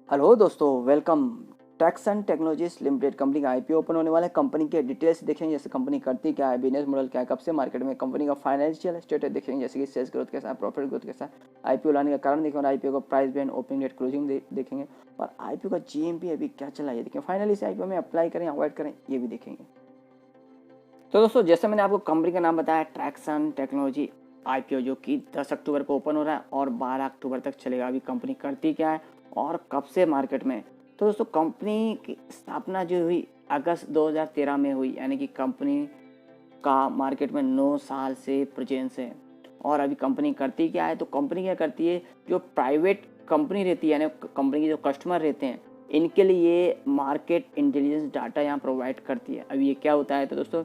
Hello दोस्तों, welcome. Turkson technologies limited company का IPO open होने वाला है। कंपनी के डिटेल्स देखेंगे, जैसे कंपनी करती क्या है, बिजनेस मॉडल क्या है, कब से मार्केट में, कंपनी का फाइनेंशियल स्टेटस देखेंगे, जैसे कि सेल्स ग्रोथ कैसा है, प्रॉफिट ग्रोथ कैसा है, आईपीओ लाने का कारण देखेंगे और आईपीओ का price band, opening rate, closing देखेंगे और आईपीओ का जीएमपी अभी क्या चला है देखेंगे। फाइनली इस आईपीओ में अप्लाई करें, अवॉइड करें, ये भी देखेंगे। तो दोस्तों, जैसे मैंने आपको कंपनी का नाम बताया, ट्रैक्सन टेक्नोलॉजी आईपीओ, जो कि 10 अक्टूबर को ओपन हो रहा है और 12 अक्टूबर तक चलेगा। अभी कंपनी करती क्या है और कब से मार्केट में। तो दोस्तों, कंपनी की स्थापना जो हुई अगस्त 2013 में हुई, यानी कि कंपनी का मार्केट में 9 साल से प्रेजेंस है। और अभी कंपनी करती क्या है, तो कंपनी क्या करती है, जो प्राइवेट कंपनी रहती है, यानी कंपनी के जो कस्टमर रहते हैं, इनके लिए मार्केट इंटेलिजेंस डाटा यहाँ प्रोवाइड करती है। अभी ये क्या होता है, तो दोस्तों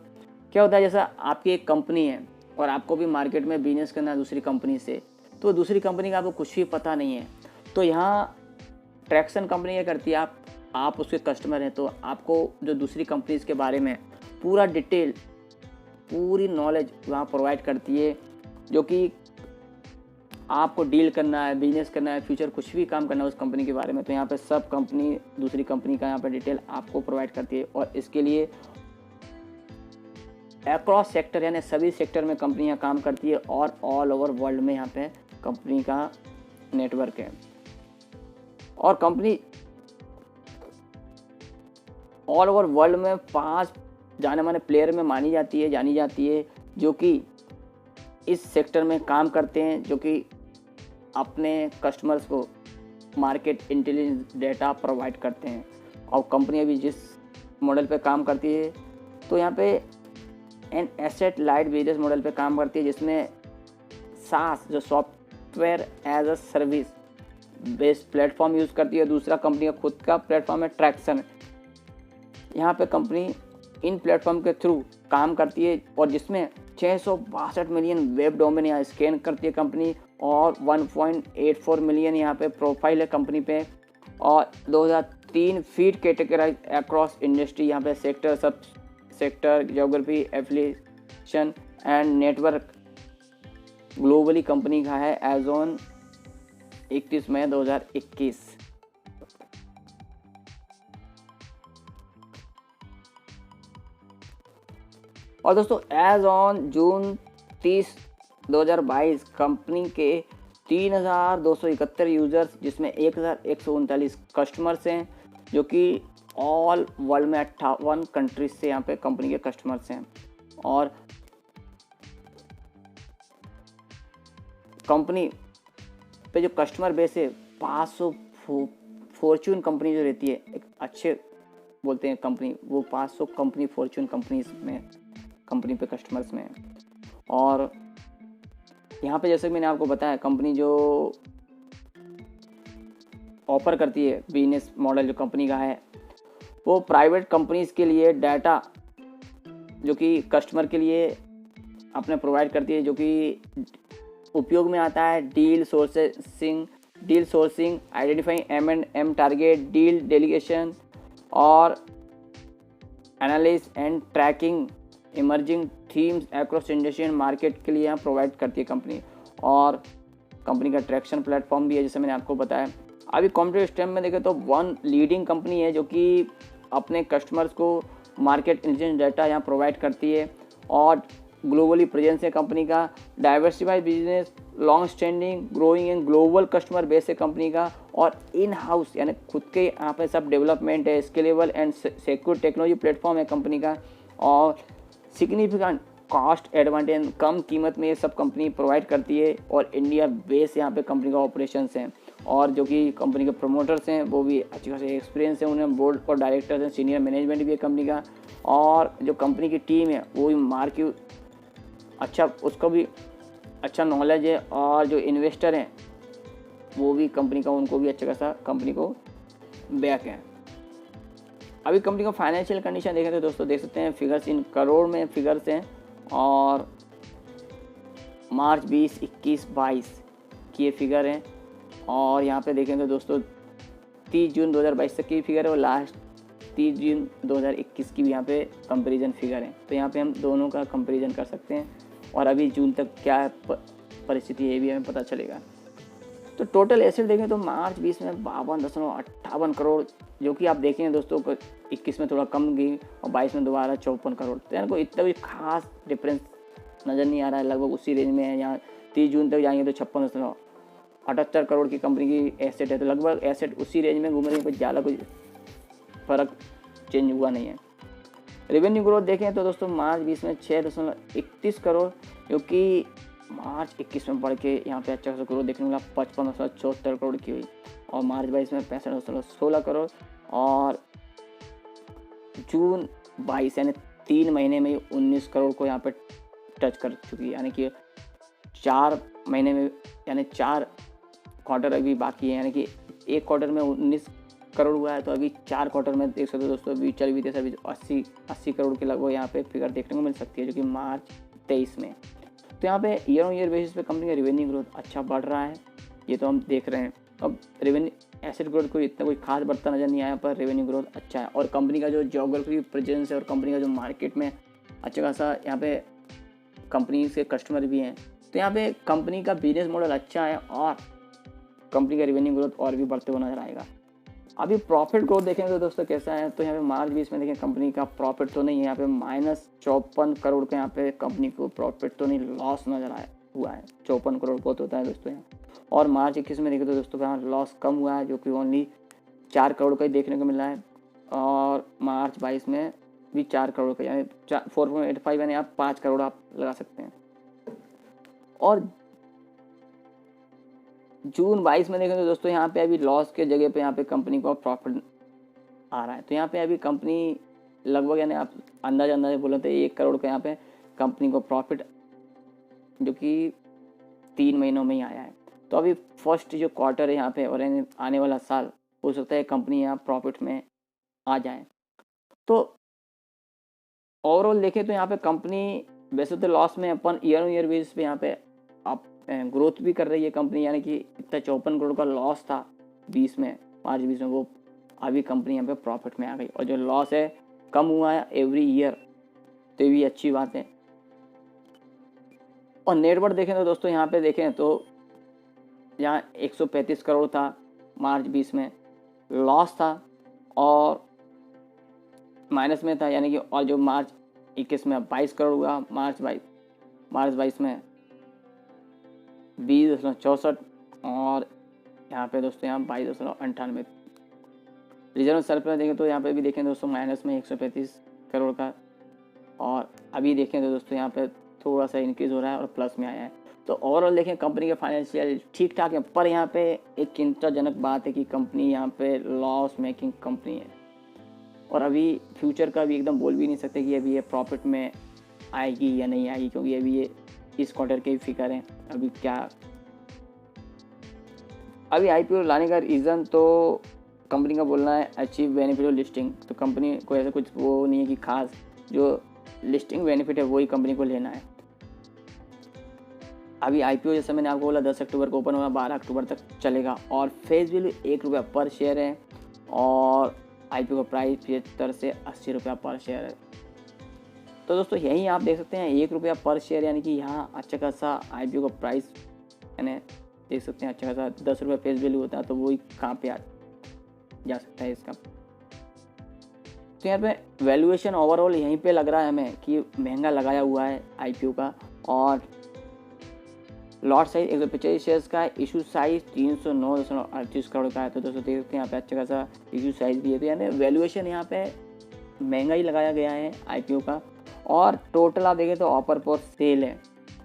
क्या होता है, जैसा आपकी एक कंपनी है और आपको भी मार्केट में बिजनेस करना है दूसरी कंपनी से, तो दूसरी कंपनी का आपको कुछ भी पता नहीं है। तो यहाँ ट्रैक्सन कंपनी क्या करती है, आप उसके कस्टमर हैं, तो आपको जो दूसरी कंपनीज के बारे में पूरा डिटेल, पूरी नॉलेज वहाँ प्रोवाइड करती है, जो कि आपको डील करना है, बिजनेस करना है, फ्यूचर कुछ भी काम करना है उस कंपनी के बारे में, तो यहाँ पे सब कंपनी दूसरी कंपनी का यहाँ पे डिटेल आपको प्रोवाइड करती है। और इसके लिए अक्रॉस सेक्टर, यानी सभी सेक्टर में कंपनियां काम करती है और ऑल ओवर वर्ल्ड में यहाँ पे कंपनी का नेटवर्क है। और कंपनी ऑल ओवर वर्ल्ड में 5 जाने माने प्लेयर में जानी जाती है, जो कि इस सेक्टर में काम करते हैं, जो कि अपने कस्टमर्स को मार्केट इंटेलिजेंस डेटा प्रोवाइड करते हैं। और कंपनी अभी जिस मॉडल पे काम करती है, तो यहाँ पे an asset light business model पे काम करती है, जिसमें सास जो software as a service based platform use करती है। दूसरा कंपनी का खुद का प्लेटफॉर्म है ट्रैक्सन। यहाँ पे कंपनी इन प्लेटफॉर्म के थ्रू काम करती है और जिसमें 662 मिलियन वेब डोमेन यहाँ स्कैन करती है कंपनी, और 1.84 मिलियन यहाँ पे प्रोफाइल है कंपनी पे, और 2003 फीड कैटेगराइज अक्रॉस इंडस्ट्री, यहाँ पे सेक्टर, सब sector, geography, affiliation and network globally company का है एज ऑन 31 मई 2021। और दोस्तों, एज ऑन जून 30 2022 कंपनी के 3271 यूजर्स, जिसमें 1139 कस्टमर्स हैं, जो कि ऑल वर्ल्ड में 58 कंट्रीज से यहाँ पे कंपनी के कस्टमर्स हैं। और कंपनी पे जो कस्टमर बेस है, 500 फॉर्च्यून कंपनी जो रहती है, एक अच्छे बोलते हैं कंपनी, वो 500 कंपनी फॉर्च्यून कंपनीज में कंपनी पे कस्टमर्स में। और यहाँ पे जैसे मैंने आपको बताया, कंपनी जो ऑफर करती है बिजनेस मॉडल जो कंपनी का है, वो प्राइवेट कंपनीज के लिए डाटा जो कि कस्टमर के लिए अपने प्रोवाइड करती है, जो कि उपयोग में आता है deal sourcing, identifying M&M target, deal delegation और analysis and tracking emerging themes across industry and market के लिए यहाँ प्रोवाइड करती है कंपनी। और कंपनी का ट्रैक्शन प्लेटफॉर्म भी है, जैसे मैंने आपको बताया। अभी कॉम्पिटिटिव स्टेप में देखें तो वन लीडिंग कंपनी है, जो कि अपने कस्टमर्स को मार्केट इंटेलिजेंस डाटा यहाँ प्रोवाइड करती है और ग्लोबली प्रेजेंस है कंपनी का। Diversified business, long standing, growing and global customer base है कंपनी का। और इन हाउस यानी खुद के यहाँ पे सब डेवलपमेंट है, scalable and secure technology platform है कंपनी का। और सिग्निफिकेंट कॉस्ट एडवांटेज, कम कीमत में ये सब कंपनी प्रोवाइड करती है। और इंडिया बेस यहाँ पे कंपनी का ऑपरेशंस हैं, और जो कि कंपनी के प्रमोटर्स हैं वो भी अच्छी खासी एक्सपीरियंस है, उन्हें बोर्ड और डायरेक्टर्स हैं, सीनियर मैनेजमेंट भी है कंपनी का। और जो कंपनी की टीम है वो भी मार्केट अच्छा, उसको भी अच्छा नॉलेज है, और जो इन्वेस्टर हैं वो भी कंपनी का, उनको भी अच्छा खासा कंपनी को बैक है। अभी कंपनी का फाइनेंशियल कंडीशन देखें तो दोस्तों देख सकते हैं, फिगर्स इन करोड़ में फिगर्स हैं, और मार्च 20, 21, 22 की ये फिगर हैं। और यहाँ पे देखें तो दोस्तों 30 जून 2022 तक की फिगर है, और लास्ट 30 जून 2021 की भी यहाँ पे कंपैरिजन फिगर है। तो यहाँ पे हम दोनों का कंपैरिजन कर सकते हैं, और अभी जून तक क्या परिस्थिति है ये भी हमें पता चलेगा। तो टोटल एसेट देखें तो मार्च 20 में 52.58 करोड़, जो कि आप देखें दोस्तों 21 में थोड़ा कम गई और 22 में दोबारा 54 करोड़। तो यार कोई इतना भी खास डिफरेंस नज़र नहीं आ रहा है, लगभग उसी रेंज में है। यहाँ 30 जून तक जाएंगे तो 56.78 करोड़ की कंपनी की एसेट है, तो लगभग एसेट उसी रेंज में घूम रही है, कुछ ज़्यादा कुछ फ़र्क चेंज हुआ नहीं है। रेवेन्यू ग्रोथ देखें तो दोस्तों मार्च 20 में 6.31 करोड़, जो कि मार्च 21 में बढ़ के यहाँ पे अच्छा खासा ग्रोथ देखने को मिला, 55.74 करोड़ की हुई। और मार्च 22 में 65.16 करोड़, और जून 22 यानी 3 महीने में 19 करोड़ को यहाँ पे टच कर चुकी है। यानी कि 4 महीने में, यानी 4 क्वार्टर अभी बाकी है, यानी कि एक क्वार्टर में 19 करोड़ हुआ है, तो अभी 4 क्वार्टर में देख सकते हो दोस्तों अभी चल भी थे सभी 80 करोड़ के लगभग यहाँ पे फिगर देखने को मिल सकती है, जो कि मार्च 23 में। तो यहाँ पे ईयर ऑन ईयर बेसिस पे कंपनी का रेवेन्यू ग्रोथ अच्छा बढ़ रहा है, ये तो हम देख रहे हैं। अब रेवेन्यू एसेट ग्रोथ कोई इतना कोई खास बढ़ता नज़र नहीं आया, पर रेवेन्यू ग्रोथ अच्छा है। और कंपनी का जो ज्योग्राफी प्रेजेंस है और कंपनी का जो मार्केट में अच्छा खासा यहाँ पे कंपनी के कस्टमर भी हैं, तो यहाँ पे कंपनी का बिजनेस मॉडल अच्छा है और कंपनी का रेवेन्यू ग्रोथ और भी बढ़ते हुए नजर आएगा। अभी प्रॉफिट ग्रोथ देखेंगे तो दोस्तों कैसा है, तो यहाँ पे मार्च 20 में देखें कंपनी का प्रॉफिट तो नहीं है, यहाँ पे -54 करोड़ का यहाँ पे कंपनी को प्रॉफिट तो नहीं, लॉस नजर आया हुआ है। 54 करोड़ बहुत होता है दोस्तों यहाँ। और मार्च 21 में देखें तो दोस्तों यहाँ लॉस कम हुआ है, जो कि ओनली 4 करोड़ का ही देखने को मिला है। और मार्च 22 में भी 4 करोड़ का, यानी 4.85, यानी आप 5 करोड़ आप लगा सकते हैं। और जून 22 में देखें तो दोस्तों यहाँ पे अभी लॉस के जगह पे यहाँ पे कंपनी को प्रॉफिट आ रहा है। तो यहाँ पे अभी कंपनी लगभग, यानी आप अंदाजा बोले तो 1 करोड़ का यहाँ पे कंपनी को प्रॉफिट, जो कि 3 महीनों में ही आया है। तो अभी फर्स्ट जो क्वार्टर है यहाँ पे और आने वाला साल हो सकता है कंपनी यहाँ प्रॉफिट में आ जाए। तो ओवरऑल देखें तो यहाँ पे कंपनी वैसे तो लॉस में, अपन ईयर ऑन ईयर बेसिस पे यहाँ पे आप ग्रोथ भी कर रही है कंपनी, यानी कि इतना 54 करोड़ का लॉस था 20 में, मार्च 20 में, वो अभी कंपनी यहाँ पे प्रॉफिट में आ गई। और जो लॉस है कम हुआ है एवरी ईयर, तो ये भी अच्छी बात है। और नेटवर्थ देखें तो दोस्तों यहाँ पे देखें तो यहाँ 135 करोड़ था मार्च 20 में, लॉस था और माइनस में था, यानी कि और जो मार्च 21 में 22 करोड़ हुआ, मार्च 22 में 20.64, और यहाँ पे दोस्तों यहाँ 22.98। रिजर्व सरप्लस देखें तो यहाँ पे भी देखें दोस्तों माइनस में 135 करोड़ का, और अभी देखें तो दोस्तों यहाँ पे थोड़ा सा इंक्रीज हो रहा है और प्लस में आया है। तो ओवरऑल देखें कंपनी के फाइनेंशियल ठीक ठाक है, पर यहाँ पे एक चिंताजनक बात है कि कंपनी यहाँ पे लॉस मेकिंग कंपनी है, और अभी फ्यूचर का भी एकदम बोल भी नहीं सकते कि अभी ये प्रॉफिट में आएगी या नहीं आएगी, क्योंकि अभी ये इस क्वार्टर के ही फिगर हैं। अभी क्या अभी आईपीओ लाने का रीज़न तो कंपनी का बोलना है अचीव बेनिफिट ऑफ लिस्टिंग। तो कंपनी को ऐसा कुछ वो नहीं है कि खास जो लिस्टिंग बेनिफिट है वही कंपनी को लेना है। अभी आईपीओ जैसे मैंने आपको बोला 10 अक्टूबर को ओपन होगा, 12 अक्टूबर तक चलेगा, और फेस वैल्यू ₹1 पर शेयर है, और आईपीओ का प्राइस 75 से 80 रुपया पर शेयर है। तो दोस्तों यहीं आप देख सकते हैं ₹1 पर शेयर, यानी कि यहाँ अच्छा खासा आईपीओ का प्राइस, यानी देख सकते हैं अच्छा खासा ₹10 फेस वैल्यू होता है, तो वही कहाँ पे जा सकता है इसका। तो यहाँ पे वैल्यूएशन ओवरऑल यहीं पे लग रहा है हमें कि महंगा लगाया हुआ है आईपीओ का। और लॉट साइज 185 शेयर्स का है, इशू साइज 309.38 करोड़ का है। तो दोस्तों देख सकते हैं यहाँ पे अच्छा खासा इशू साइज भी है, तो यानी वैल्यूएशन यहाँ पे महंगा ही लगाया गया है आईपीओ का। और टोटल आप देखें तो ऑफर फॉर सेल है,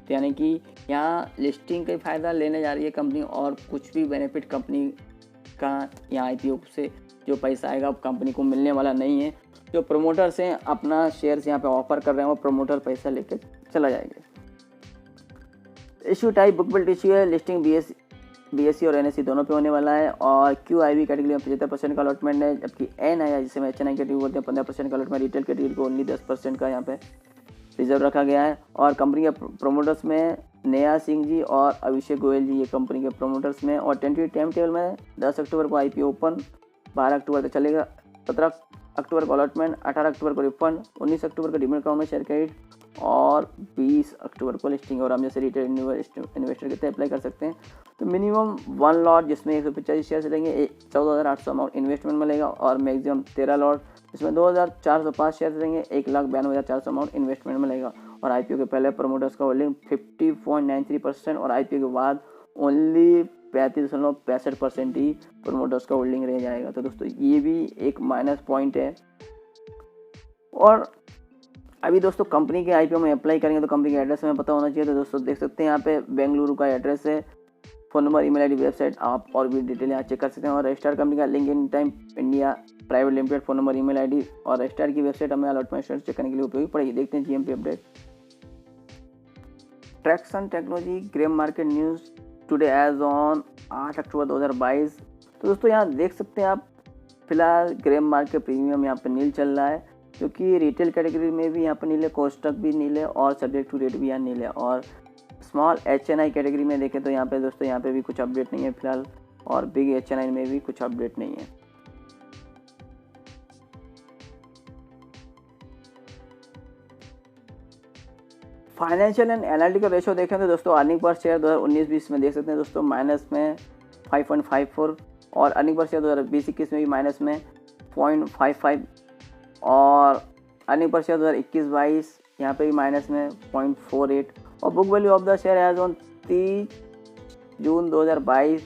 तो यानी कि यहाँ लिस्टिंग का फ़ायदा लेने जा रही है कंपनी, और कुछ भी बेनिफिट कंपनी का यहाँ आईपीओ से जो पैसा आएगा कंपनी को मिलने वाला नहीं है। जो प्रोमोटर्स हैं अपना शेयर्स यहाँ पे ऑफर कर रहे हैं, वो प्रोमोटर पैसा लेकर चला जाएंगे। Issue type book build issue है, लिस्टिंग बीएससी और एनएससी दोनों पे होने वाला है, और क्यूआईबी कैटेगरी में 75% का अलॉटमेंट है, जबकि एनआई जिसे में एचएनआई कैटेगरी बोलते हैं 15% का अलॉटमेंट, रिटेल कैटेगरी को ओनली 10% का यहाँ पे रिजर्व रखा गया है। और कंपनी के प्रोमोटर्स में नेहा सिंह जी और अभिषेक गोयल जी, ये कंपनी के प्रोमोटर्स में। और टेंटेटिव टाइम टेबल में 10 अक्टूबर को आईपीओ ओपन, 12 अक्टूबर तक चलेगा, 17 अक्टूबर को अलॉटमेंट, 18 अक्टूबर को रिफंड, 19 अक्टूबर को डीमैट अकाउंट में शेयर क्रेडिट, और 20 अक्टूबर को लिस्टिंग। और हम जैसे रिटेल इन्वेस्टर कितने अप्लाई कर सकते हैं, तो मिनिमम 1 लॉट जिसमें 185 शेयर रहेंगे 14,800 अमाउंट इन्वेस्टमेंट मिलेगा, और मैक्सिमम 13 लॉट जिसमें 2,405 शेयर रहेंगे 1,92,400 अमाउंट इन्वेस्टमेंट मिलेगा। और आईपीओ के पहले प्रमोटर्स का होल्डिंग 50.93% और आईपीओ के बाद ओनली 35.65% ही प्रमोटर्स का होल्डिंग रह जाएगा। तो दोस्तों ये भी एक माइनस पॉइंट है। और अभी दोस्तों कंपनी के आईपीओ में अप्लाई करेंगे तो कंपनी का एड्रेस हमें पता होना चाहिए। तो दोस्तों देख सकते हैं यहाँ पे बेंगलुरु का एड्रेस है, phone number, email ID, website, आप और भी डिटेल यहाँ चेक कर सकते हैं। और रजिस्टर्ड कंपनी का Link Intime India Private Limited, phone number, email ID और रजिस्टर्ड की वेबसाइट हमें अलॉटमेंट चेक करने के लिए उपयोगी पड़ेगी। देखते हैं GMP update. Tracxn technology grey market news today as on 8 October 2022। तो दोस्तों यहाँ देख सकते हैं आप, फिलहाल ग्रेम मार्केट प्रीमियम यहाँ पे नील चल रहा है, क्योंकि रिटेल कैटेगरी में भी यहाँ पर नील है, कोस्टक भी नील है और सब्जेक्ट टू रेट भी यहाँ नील है। और स्मॉल HNI कैटेगरी में देखें तो यहाँ पे दोस्तों यहाँ पे भी कुछ अपडेट नहीं है फिलहाल, और बिग HNI में भी कुछ अपडेट नहीं है। फाइनेंशियल एंड एनालिटिकल रेशो देखें तो दोस्तों अर्निंग पर शेयर 2019-20 में देख सकते हैं दोस्तों माइनस में 5.54, और अर्निंग पर शेयर 2020-21 में भी माइनस में 0.55, और अर्निंग पर शेयर 2021-22 यहाँ पे भी माइनस में 0.48, और book value of the share as on 30 June 2022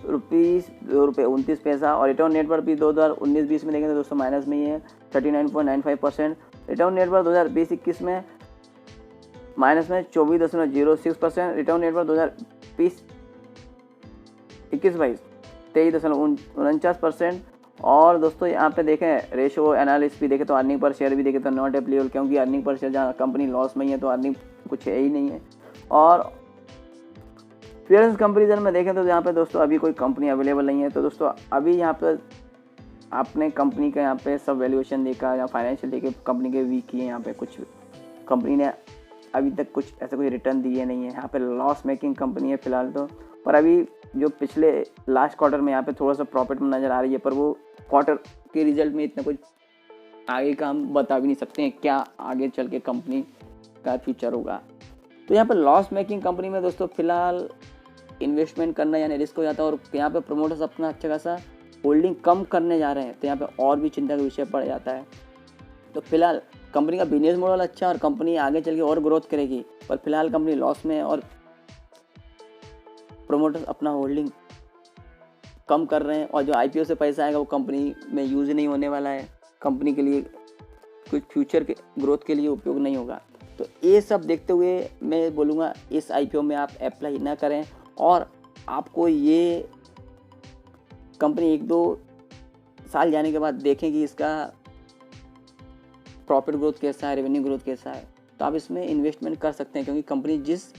₹2.29, और रिटर्न नेटवर्क भी 2019-20 में देखें तो दोस्तों माइनस में ही है 39.95%। रिटर्न नेटवर्क 2020-21 में माइनस में 24.06%, रिटर्न नेटवर्क 2020-21-22 23.49%। और दोस्तों यहाँ पे देखें रेशो एनालिसिस भी देखें तो अर्निंग पर शेयर भी देखें तो नॉट एप्लीकेबल, क्योंकि अर्निंग पर शेयर जहाँ कंपनी लॉस में ही है तो अर्निंग कुछ है ही नहीं है। और फेयरेंस कंपेरिजन में देखें तो यहाँ पे दोस्तों अभी कोई कंपनी अवेलेबल नहीं है। तो दोस्तों अभी यहाँ पे आपने कंपनी का यहाँ पे सब वैल्यूएशन देखा या फाइनेंशियल देखे कंपनी के वीक ही है, यहाँ पे कुछ कंपनी ने अभी तक कुछ ऐसा कोई रिटर्न दिए नहीं है, यहाँ पे लॉस मेकिंग कंपनी है फिलहाल तो। पर अभी जो पिछले लास्ट क्वार्टर में यहाँ पे थोड़ा सा प्रॉफिट में नज़र आ रही है, पर वो क्वार्टर के रिजल्ट में इतना कुछ आगे का हम बता भी नहीं सकते हैं क्या आगे चल के कंपनी का फ्यूचर होगा। तो यहाँ पे लॉस मेकिंग कंपनी में दोस्तों फिलहाल इन्वेस्टमेंट करना यानी रिस्क हो जाता है, और यहाँ पे प्रमोटर्स अपना अच्छा खासा होल्डिंग कम करने जा रहे हैं, तो यहाँ पे और भी चिंता का विषय पड़ जाता है। तो फिलहाल कंपनी का बिजनेस मॉडल अच्छा है और कंपनी आगे चल के और ग्रोथ करेगी, पर फिलहाल कंपनी लॉस में है और प्रमोटर्स अपना होल्डिंग कम कर रहे हैं, और जो आईपीओ से पैसा आएगा वो कंपनी में यूज़ नहीं होने वाला है, कंपनी के लिए कुछ फ्यूचर के ग्रोथ के लिए उपयोग नहीं होगा। तो ये सब देखते हुए मैं बोलूँगा इस आईपीओ में आप अप्लाई ना करें, और आपको ये कंपनी 1-2 साल जाने के बाद देखें कि इसका प्रॉफिट ग्रोथ कैसा है, रेवेन्यू ग्रोथ कैसा है, तो आप इसमें इन्वेस्टमेंट कर सकते हैं, क्योंकि कंपनी जिस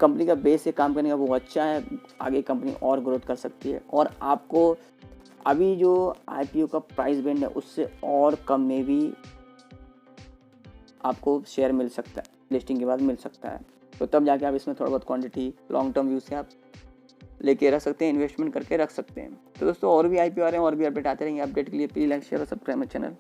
कंपनी का बेस से काम करने का वो अच्छा है, आगे कंपनी और ग्रोथ कर सकती है। और आपको अभी जो आईपीओ का प्राइस बैंड है उससे और कम में भी आपको शेयर मिल सकता है, लिस्टिंग के बाद मिल सकता है। तो तब जाके आप इसमें थोड़ा बहुत क्वांटिटी लॉन्ग टर्म व्यू से आप लेके रख सकते हैं, इन्वेस्टमेंट करके रख सकते हैं। तो दोस्तों और भी आईपीओ आ रहे हैं और भी अपडेट आते रहेंगे। अपडेट के लिए प्लीज लाइक शेयर और सब्सक्राइब माय चैनल।